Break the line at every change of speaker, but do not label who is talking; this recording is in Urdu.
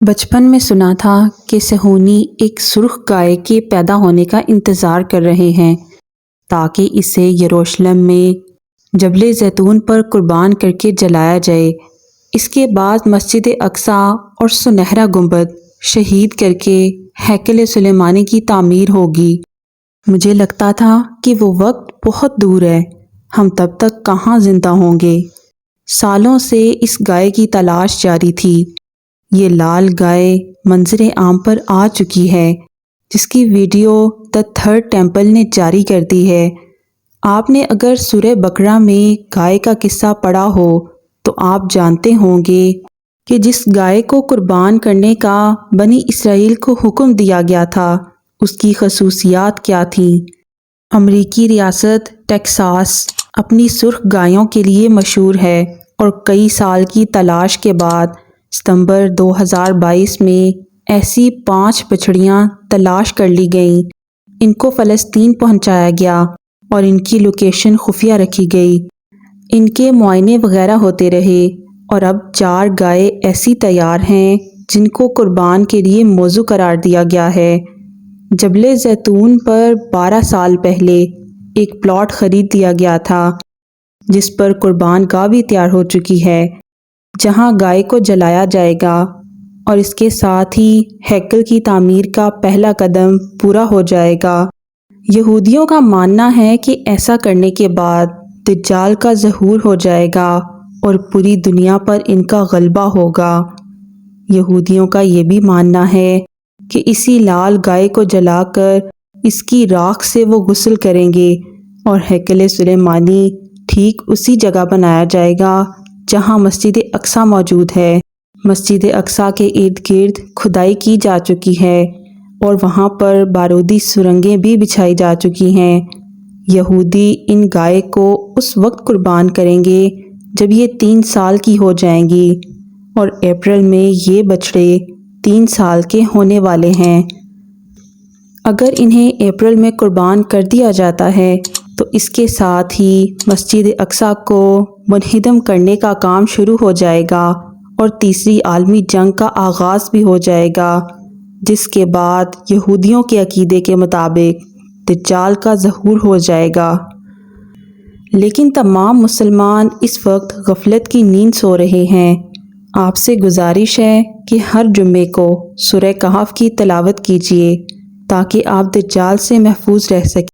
بچپن میں سنا تھا کہ صہیونی ایک سرخ گائے کے پیدا ہونے کا انتظار کر رہے ہیں تاکہ اسے یروشلم میں جبل زیتون پر قربان کر کے جلایا جائے۔ اس کے بعد مسجد اقصیٰ اور سنہرا گنبد شہید کر کے ہیکل سلیمانی کی تعمیر ہوگی۔ مجھے لگتا تھا کہ وہ وقت بہت دور ہے، ہم تب تک کہاں زندہ ہوں گے۔ سالوں سے اس گائے کی تلاش جاری تھی۔ یہ لال گائے منظر عام پر آ چکی ہے، جس کی ویڈیو دی تھرڈ ٹیمپل نے جاری کر دی ہے۔ آپ نے اگر سورہ بقرہ میں گائے کا قصہ پڑھا ہو تو آپ جانتے ہوں گے کہ جس گائے کو قربان کرنے کا بنی اسرائیل کو حکم دیا گیا تھا، اس کی خصوصیات کیا تھیں۔ امریکی ریاست ٹیکساس اپنی سرخ گایوں کے لیے مشہور ہے اور کئی سال کی تلاش کے بعد ستمبر 2022 میں ایسی 5 بچڑیاں تلاش کر لی گئیں۔ ان کو فلسطین پہنچایا گیا اور ان کی لوکیشن خفیہ رکھی گئی۔ ان کے معائنے وغیرہ ہوتے رہے اور اب 4 گائے ایسی تیار ہیں جن کو قربان کے لیے موزوں قرار دیا گیا ہے۔ جبل زیتون پر 12 سال پہلے ایک پلاٹ خرید دیا گیا تھا جس پر قربان گاہ بھی تیار ہو چکی ہے، جہاں گائے کو جلایا جائے گا، اور اس کے ساتھ ہی ہیکل کی تعمیر کا پہلا قدم پورا ہو جائے گا۔ یہودیوں کا ماننا ہے کہ ایسا کرنے کے بعد دجال کا ظہور ہو جائے گا اور پوری دنیا پر ان کا غلبہ ہوگا۔ یہودیوں کا یہ بھی ماننا ہے کہ اسی لال گائے کو جلا کر اس کی راکھ سے وہ غسل کریں گے اور ہیکل سلیمانی ٹھیک اسی جگہ بنایا جائے گا جہاں مسجد اقصیٰ موجود ہے۔ مسجد اقصیٰ کے ارد گرد کھدائی کی جا چکی ہے اور وہاں پر بارودی سرنگیں بھی بچھائی جا چکی ہیں۔ یہودی ان گائے کو اس وقت قربان کریں گے جب یہ 3 سال کی ہو جائیں گی، اور اپریل میں یہ بچڑے 3 سال کے ہونے والے ہیں۔ اگر انہیں اپریل میں قربان کر دیا جاتا ہے تو اس کے ساتھ ہی مسجد اقصیٰ کو منہدم کرنے کا کام شروع ہو جائے گا اور تیسری عالمی جنگ کا آغاز بھی ہو جائے گا، جس کے بعد یہودیوں کے عقیدے کے مطابق دجال کا ظہور ہو جائے گا۔ لیکن تمام مسلمان اس وقت غفلت کی نیند سو رہے ہیں۔ آپ سے گزارش ہے کہ ہر جمعے کو سورہ کہف کی تلاوت کیجیے تاکہ آپ دجال سے محفوظ رہ سکیں۔